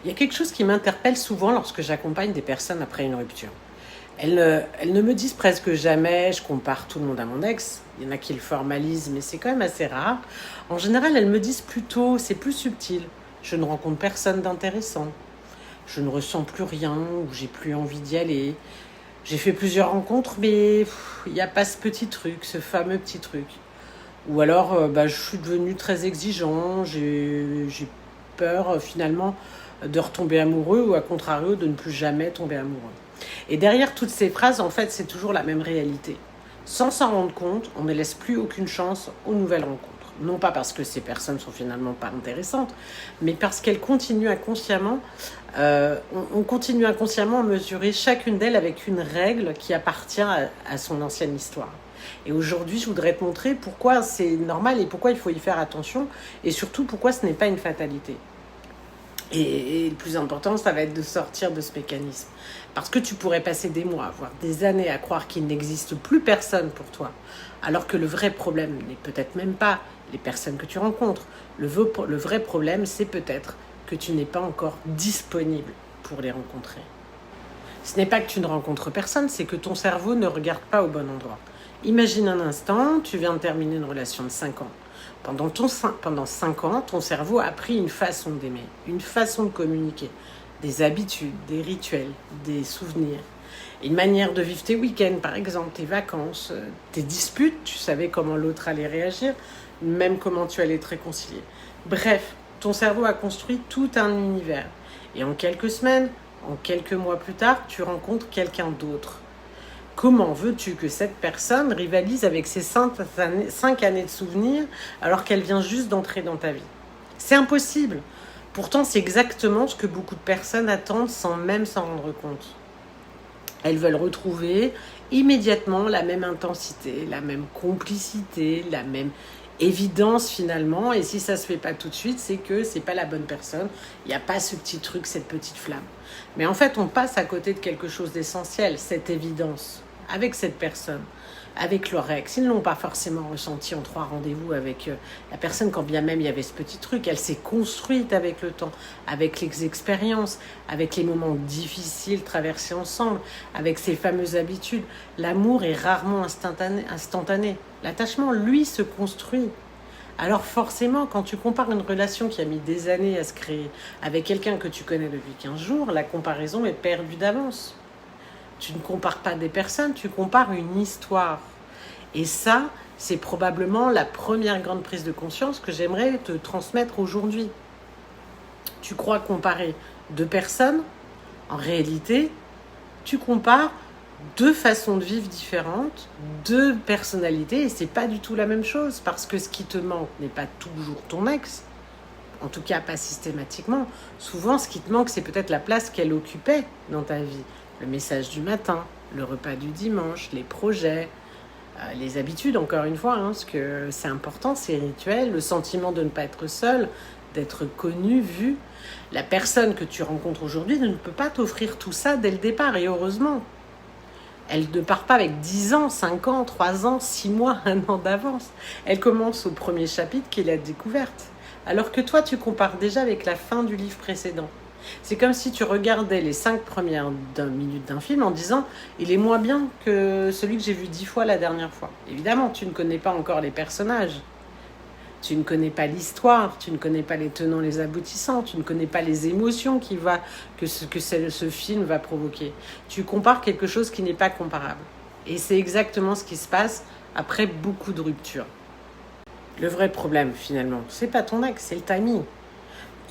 Il y a quelque chose qui m'interpelle souvent lorsque j'accompagne des personnes après une rupture. Elles ne me disent presque jamais je compare tout le monde à mon ex. Il y en a qui le formalisent, mais c'est quand même assez rare. En général, elles me disent plutôt c'est plus subtil. Je ne rencontre personne d'intéressant. Je ne ressens plus rien ou j'ai plus envie d'y aller. J'ai fait plusieurs rencontres, mais il n'y a pas ce petit truc, ce fameux petit truc. Ou alors, je suis devenue très exigeant, j'ai peur finalement de retomber amoureux ou à contrario de ne plus jamais tomber amoureux. Et derrière toutes ces phrases, en fait, c'est toujours la même réalité. Sans s'en rendre compte, on ne laisse plus aucune chance aux nouvelles rencontres. Non pas parce que ces personnes sont finalement pas intéressantes, mais parce qu'elles continuent inconsciemment, on continue inconsciemment à mesurer chacune d'elles avec une règle qui appartient à son ancienne histoire. Et aujourd'hui, je voudrais te montrer pourquoi c'est normal et pourquoi il faut y faire attention, et surtout pourquoi ce n'est pas une fatalité. Et le plus important, ça va être de sortir de ce mécanisme. Parce que tu pourrais passer des mois, voire des années à croire qu'il n'existe plus personne pour toi, alors que le vrai problème n'est peut-être même pas les personnes que tu rencontres. Le vrai problème, c'est peut-être que tu n'es pas encore disponible pour les rencontrer. Ce n'est pas que tu ne rencontres personne, c'est que ton cerveau ne regarde pas au bon endroit. Imagine un instant, tu viens de terminer une relation de 5 ans. Pendant 5 ans, ton cerveau a appris une façon d'aimer, une façon de communiquer, des habitudes, des rituels, des souvenirs, une manière de vivre tes week-ends, par exemple, tes vacances, tes disputes, tu savais comment l'autre allait réagir, même comment tu allais te réconcilier. Bref, ton cerveau a construit tout un univers. Et en quelques semaines, en quelques mois plus tard, tu rencontres quelqu'un d'autre. Comment veux-tu que cette personne rivalise avec ses 5 années de souvenirs alors qu'elle vient juste d'entrer dans ta vie? C'est impossible. Pourtant, c'est exactement ce que beaucoup de personnes attendent sans même s'en rendre compte. Elles veulent retrouver immédiatement la même intensité, la même complicité, la même évidence finalement. Et si ça ne se fait pas tout de suite, c'est que c'est pas la bonne personne. Il n'y a pas ce petit truc, cette petite flamme. Mais en fait, on passe à côté de quelque chose d'essentiel, cette évidence, avec cette personne, avec leur ex. Ils ne l'ont pas forcément ressenti en 3 rendez-vous avec la personne, quand bien même il y avait ce petit truc. Elle s'est construite avec le temps, avec les expériences, avec les moments difficiles traversés ensemble, avec ses fameuses habitudes. L'amour est rarement instantané. L'attachement, lui, se construit. Alors forcément, quand tu compares une relation qui a mis des années à se créer avec quelqu'un que tu connais depuis 15 jours, la comparaison est perdue d'avance. Tu ne compares pas des personnes, tu compares une histoire. Et ça, c'est probablement la première grande prise de conscience que j'aimerais te transmettre aujourd'hui. Tu crois comparer 2 personnes, en réalité, tu compares 2 façons de vivre différentes, 2 personnalités, et c'est pas du tout la même chose, parce que ce qui te manque n'est pas toujours ton ex, en tout cas pas systématiquement. Souvent, ce qui te manque, c'est peut-être la place qu'elle occupait dans ta vie. Le message du matin, le repas du dimanche, les projets, les habitudes, encore une fois, parce que c'est important, ces rituels, le sentiment de ne pas être seul, d'être connu, vu. La personne que tu rencontres aujourd'hui ne peut pas t'offrir tout ça dès le départ, et heureusement. Elle ne part pas avec 10 ans, 5 ans, 3 ans, 6 mois, 1 an d'avance. Elle commence au premier chapitre qui est la découverte. Alors que toi, tu compares déjà avec la fin du livre précédent. C'est comme si tu regardais les 5 premières minutes d'un film en disant « il est moins bien que celui que j'ai vu 10 fois la dernière fois ». Évidemment, tu ne connais pas encore les personnages. Tu ne connais pas l'histoire, tu ne connais pas les tenants, les aboutissants, tu ne connais pas les émotions que ce film va provoquer. Tu compares quelque chose qui n'est pas comparable. Et c'est exactement ce qui se passe après beaucoup de ruptures. Le vrai problème, finalement, c'est pas ton ex, c'est le timing.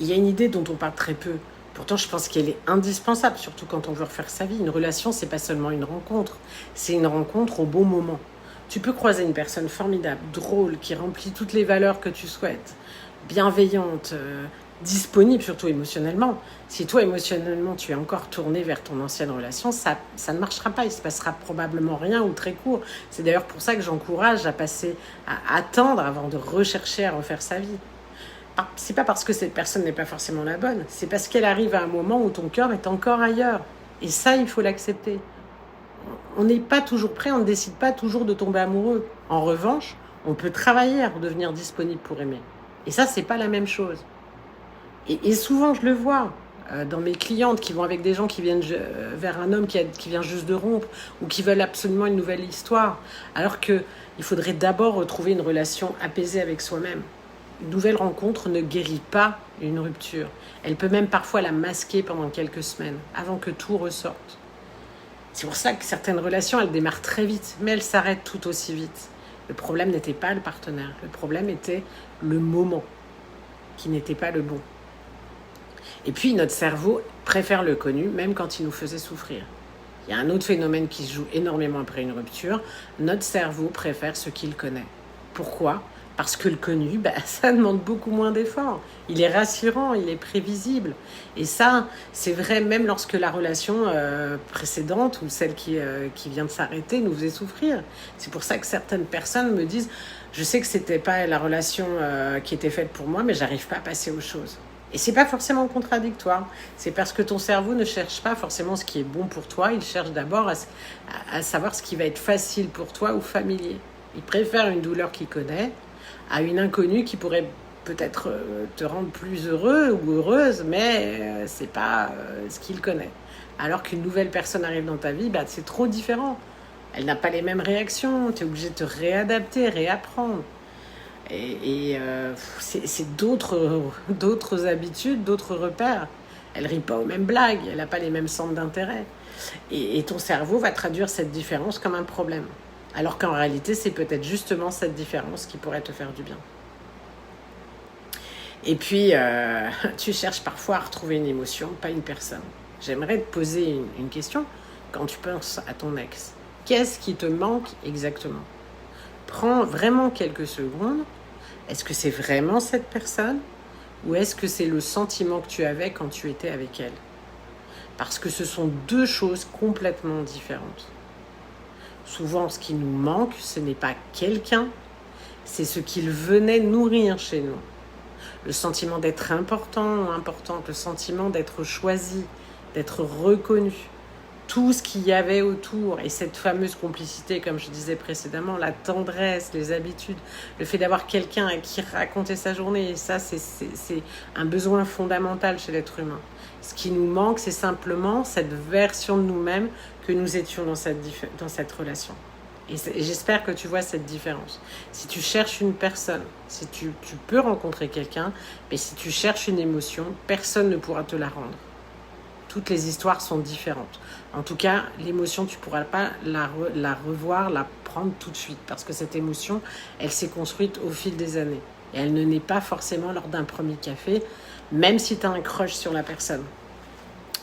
Il y a une idée dont on parle très peu. Pourtant, je pense qu'elle est indispensable, surtout quand on veut refaire sa vie. Une relation, c'est pas seulement une rencontre, c'est une rencontre au bon moment. Tu peux croiser une personne formidable, drôle, qui remplit toutes les valeurs que tu souhaites, bienveillante, disponible surtout émotionnellement. Si toi, émotionnellement, tu es encore tourné vers ton ancienne relation, ça ne marchera pas, il se passera probablement rien ou très court. C'est d'ailleurs pour ça que j'encourage à attendre avant de rechercher à refaire sa vie. C'est pas parce que cette personne n'est pas forcément la bonne, c'est parce qu'elle arrive à un moment où ton cœur est encore ailleurs. Et ça, il faut l'accepter. On n'est pas toujours prêt, on ne décide pas toujours de tomber amoureux. En revanche, on peut travailler à redevenir disponible pour aimer. Et ça, c'est pas la même chose. Et souvent, je le vois. dans mes clientes qui vont avec des gens qui viennent vers un homme qui vient juste de rompre ou qui veulent absolument une nouvelle histoire. Alors qu'il faudrait d'abord retrouver une relation apaisée avec soi-même. Une nouvelle rencontre ne guérit pas une rupture. Elle peut même parfois la masquer pendant quelques semaines avant que tout ressorte. C'est pour ça que certaines relations, elles démarrent très vite, mais elles s'arrêtent tout aussi vite. Le problème n'était pas le partenaire, le problème était le moment qui n'était pas le bon. Et puis notre cerveau préfère le connu, même quand il nous faisait souffrir. Il y a un autre phénomène qui se joue énormément après une rupture. Notre cerveau préfère ce qu'il connaît. Pourquoi ? Parce que le connu, ça demande beaucoup moins d'efforts. Il est rassurant, il est prévisible. Et ça, c'est vrai même lorsque la relation précédente ou celle qui vient de s'arrêter nous faisait souffrir. C'est pour ça que certaines personnes me disent « Je sais que c'était pas la relation qui était faite pour moi, mais j'arrive pas à passer aux choses. » Et c'est pas forcément contradictoire. C'est parce que ton cerveau ne cherche pas forcément ce qui est bon pour toi. Il cherche d'abord à savoir ce qui va être facile pour toi ou familier. Il préfère une douleur qu'il connaît à une inconnue qui pourrait peut-être te rendre plus heureux ou heureuse, mais c'est pas ce qu'il connaît. Alors qu'une nouvelle personne arrive dans ta vie, c'est trop différent. Elle n'a pas les mêmes réactions. Tu es obligé de te réadapter, réapprendre. Et c'est d'autres habitudes, d'autres repères. Elle rit pas aux mêmes blagues, elle n'a pas les mêmes centres d'intérêt. Et ton cerveau va traduire cette différence comme un problème. Alors qu'en réalité, c'est peut-être justement cette différence qui pourrait te faire du bien. Et puis, tu cherches parfois à retrouver une émotion, pas une personne. J'aimerais te poser une question quand tu penses à ton ex. Qu'est-ce qui te manque exactement ? Prends vraiment quelques secondes. Est-ce que c'est vraiment cette personne ou est-ce que c'est le sentiment que tu avais quand tu étais avec elle ? Parce que ce sont deux choses complètement différentes. Souvent, ce qui nous manque, ce n'est pas quelqu'un, c'est ce qu'il venait nourrir chez nous. Le sentiment d'être important ou importante, le sentiment d'être choisi, d'être reconnu. Tout ce qu'il y avait autour et cette fameuse complicité, comme je disais précédemment, la tendresse, les habitudes, le fait d'avoir quelqu'un à qui raconter sa journée, et ça, c'est un besoin fondamental chez l'être humain. Ce qui nous manque, c'est simplement cette version de nous-mêmes que nous étions dans cette relation. Et j'espère que tu vois cette différence. Si tu cherches une personne, si tu peux rencontrer quelqu'un, mais si tu cherches une émotion, personne ne pourra te la rendre. Toutes les histoires sont différentes. En tout cas, l'émotion, tu ne pourras pas la revoir, la prendre tout de suite. Parce que cette émotion, elle s'est construite au fil des années. Et elle ne naît pas forcément lors d'un premier café, même si tu as un crush sur la personne.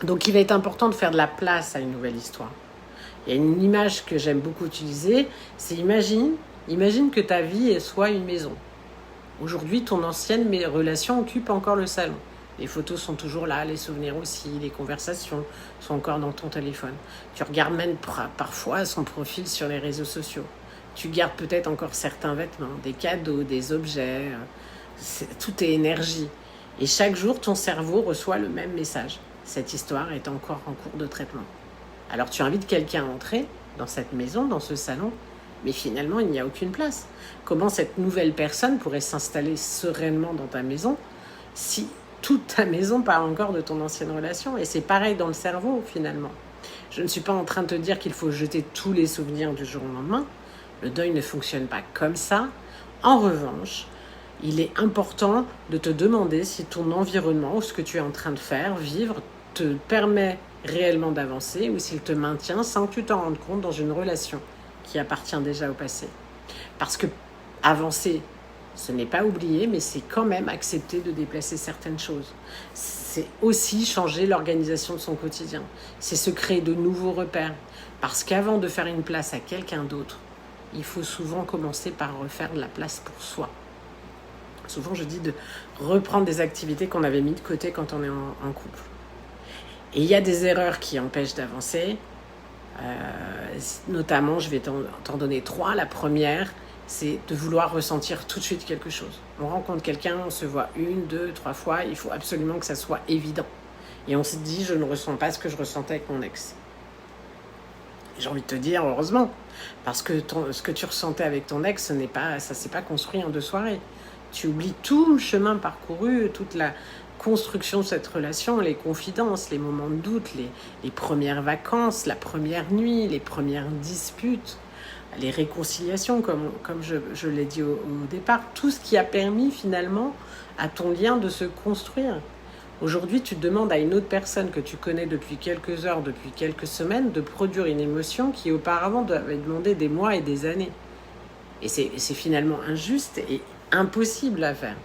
Donc, il va être important de faire de la place à une nouvelle histoire. Il y a une image que j'aime beaucoup utiliser, c'est imagine que ta vie soit une maison. Aujourd'hui, ton ancienne relation occupe encore le salon. Les photos sont toujours là, les souvenirs aussi, les conversations sont encore dans ton téléphone. Tu regardes même parfois son profil sur les réseaux sociaux. Tu gardes peut-être encore certains vêtements, des cadeaux, des objets. Tout est énergie. Et chaque jour, ton cerveau reçoit le même message. Cette histoire est encore en cours de traitement. Alors tu invites quelqu'un à entrer dans cette maison, dans ce salon, mais finalement, il n'y a aucune place. Comment cette nouvelle personne pourrait s'installer sereinement dans ta maison si toute ta maison parle encore de ton ancienne relation? Et c'est pareil dans le cerveau, finalement. Je ne suis pas en train de te dire qu'il faut jeter tous les souvenirs du jour au lendemain. Le deuil ne fonctionne pas comme ça. En revanche, il est important de te demander si ton environnement ou ce que tu es en train de faire, vivre, te permet réellement d'avancer ou s'il te maintient sans que tu t'en rendes compte dans une relation qui appartient déjà au passé. Parce que avancer, ce n'est pas oublier, mais c'est quand même accepter de déplacer certaines choses. C'est aussi changer l'organisation de son quotidien. C'est se créer de nouveaux repères. Parce qu'avant de faire une place à quelqu'un d'autre, il faut souvent commencer par refaire de la place pour soi. Souvent, je dis de reprendre des activités qu'on avait mis de côté quand on est en couple. Et il y a des erreurs qui empêchent d'avancer. Notamment, je vais t'en donner 3. La première, c'est de vouloir ressentir tout de suite quelque chose. On rencontre quelqu'un, on se voit 1, 2, 3 fois, il faut absolument que ça soit évident. Et on se dit, je ne ressens pas ce que je ressentais avec mon ex. J'ai envie de te dire, heureusement, parce que ce que tu ressentais avec ton ex, ça ne s'est pas construit en 2 soirées. Tu oublies tout le chemin parcouru, toute la construction de cette relation, les confidences, les moments de doute, les premières vacances, la première nuit, les premières disputes, les réconciliations, comme je l'ai dit au départ, tout ce qui a permis finalement à ton lien de se construire. Aujourd'hui, tu demandes à une autre personne que tu connais depuis quelques heures, depuis quelques semaines, de produire une émotion qui auparavant avait demandé des mois et des années. Et c'est finalement injuste et impossible à faire.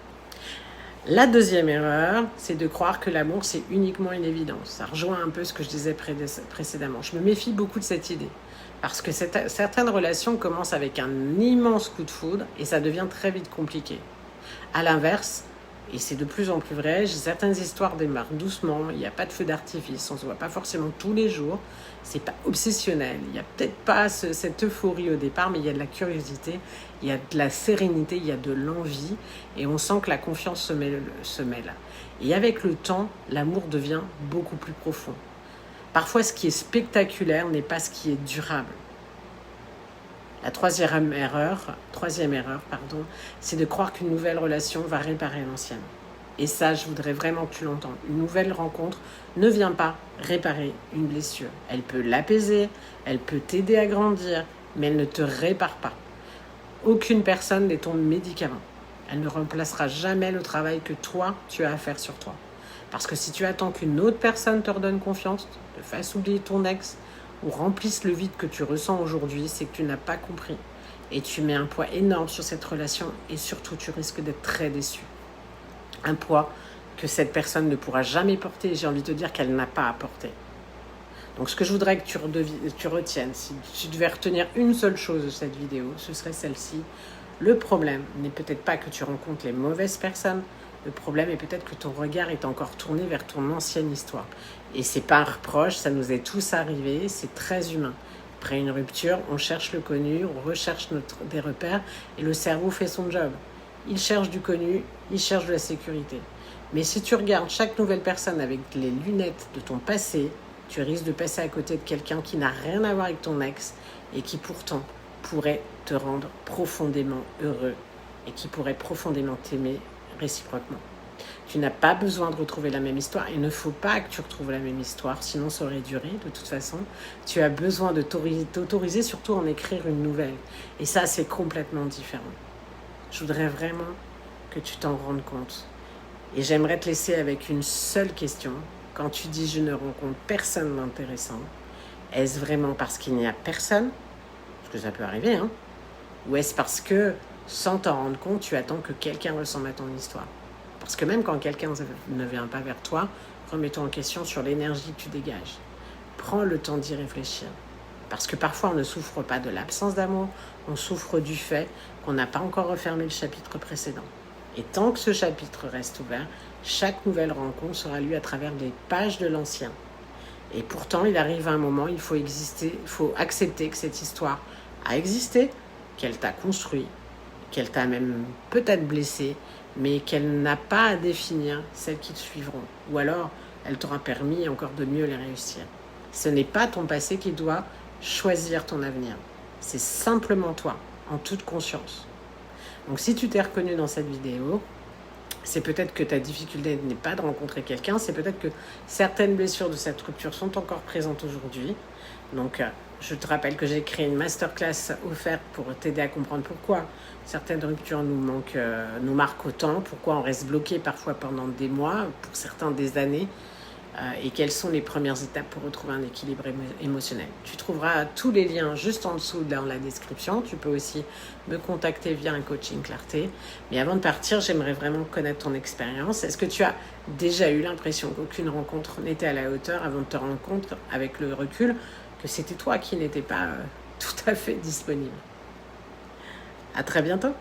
La deuxième erreur, c'est de croire que l'amour, c'est uniquement une évidence. Ça rejoint un peu ce que je disais précédemment. Je me méfie beaucoup de cette idée. Parce que certaines relations commencent avec un immense coup de foudre et ça devient très vite compliqué. À l'inverse, et c'est de plus en plus vrai, certaines histoires démarrent doucement, il n'y a pas de feu d'artifice, on ne se voit pas forcément tous les jours, c'est pas obsessionnel, il n'y a peut-être pas cette euphorie au départ, mais il y a de la curiosité, il y a de la sérénité, il y a de l'envie, et on sent que la confiance se mêle. Et avec le temps, l'amour devient beaucoup plus profond. Parfois, ce qui est spectaculaire n'est pas ce qui est durable. La troisième erreur, c'est de croire qu'une nouvelle relation va réparer l'ancienne. Et ça, je voudrais vraiment que tu l'entendes. Une nouvelle rencontre ne vient pas réparer une blessure. Elle peut l'apaiser, elle peut t'aider à grandir, mais elle ne te répare pas. Aucune personne n'est ton médicament. Elle ne remplacera jamais le travail que toi, tu as à faire sur toi. Parce que si tu attends qu'une autre personne te redonne confiance, te fasse oublier ton ex, ou remplisse le vide que tu ressens aujourd'hui, c'est que tu n'as pas compris. Et tu mets un poids énorme sur cette relation et surtout tu risques d'être très déçu. Un poids que cette personne ne pourra jamais porter et j'ai envie de te dire qu'elle n'a pas à porter. Donc ce que je voudrais que tu retiennes, si tu devais retenir une seule chose de cette vidéo, ce serait celle-ci. Le problème n'est peut-être pas que tu rencontres les mauvaises personnes, le problème est peut-être que ton regard est encore tourné vers ton ancienne histoire. Et c'est pas un reproche, ça nous est tous arrivé, c'est très humain. Après une rupture, on cherche le connu, on recherche des repères et le cerveau fait son job. Il cherche du connu, il cherche de la sécurité. Mais si tu regardes chaque nouvelle personne avec les lunettes de ton passé, tu risques de passer à côté de quelqu'un qui n'a rien à voir avec ton ex et qui pourtant pourrait te rendre profondément heureux et qui pourrait profondément t'aimer réciproquement. Tu n'as pas besoin de retrouver la même histoire. Il ne faut pas que tu retrouves la même histoire, sinon ça aurait duré de toute façon. Tu as besoin de t'autoriser surtout à en écrire une nouvelle. Et ça, c'est complètement différent. Je voudrais vraiment que tu t'en rendes compte. Et j'aimerais te laisser avec une seule question. Quand tu dis « je ne rencontre personne d'intéressant », est-ce vraiment parce qu'il n'y a personne ? Parce que ça peut arriver, hein ? Ou est-ce parce que sans t'en rendre compte, tu attends que quelqu'un ressemble à ton histoire. Parce que même quand quelqu'un ne vient pas vers toi, remets-toi en question sur l'énergie que tu dégages. Prends le temps d'y réfléchir. Parce que parfois, on ne souffre pas de l'absence d'amour, on souffre du fait qu'on n'a pas encore refermé le chapitre précédent. Et tant que ce chapitre reste ouvert, chaque nouvelle rencontre sera lue à travers les pages de l'ancien. Et pourtant, il arrive un moment, il faut accepter que cette histoire a existé, qu'elle t'a construit, qu'elle t'a même peut-être blessé, mais qu'elle n'a pas à définir celles qui te suivront. Ou alors, elle t'aura permis encore de mieux les réussir. Ce n'est pas ton passé qui doit choisir ton avenir. C'est simplement toi, en toute conscience. Donc si tu t'es reconnu dans cette vidéo, c'est peut-être que ta difficulté n'est pas de rencontrer quelqu'un, c'est peut-être que certaines blessures de cette rupture sont encore présentes aujourd'hui. Donc, je te rappelle que j'ai créé une masterclass offerte pour t'aider à comprendre pourquoi certaines ruptures nous marquent autant, pourquoi on reste bloqué parfois pendant des mois, pour certains des années, et quelles sont les premières étapes pour retrouver un équilibre émotionnel. Tu trouveras tous les liens juste en dessous dans la description. Tu peux aussi me contacter via un coaching clarté. Mais avant de partir, j'aimerais vraiment connaître ton expérience. Est-ce que tu as déjà eu l'impression qu'aucune rencontre n'était à la hauteur avant de te rendre compte, avec le recul, que c'était toi qui n'étais pas tout à fait disponible? À très bientôt.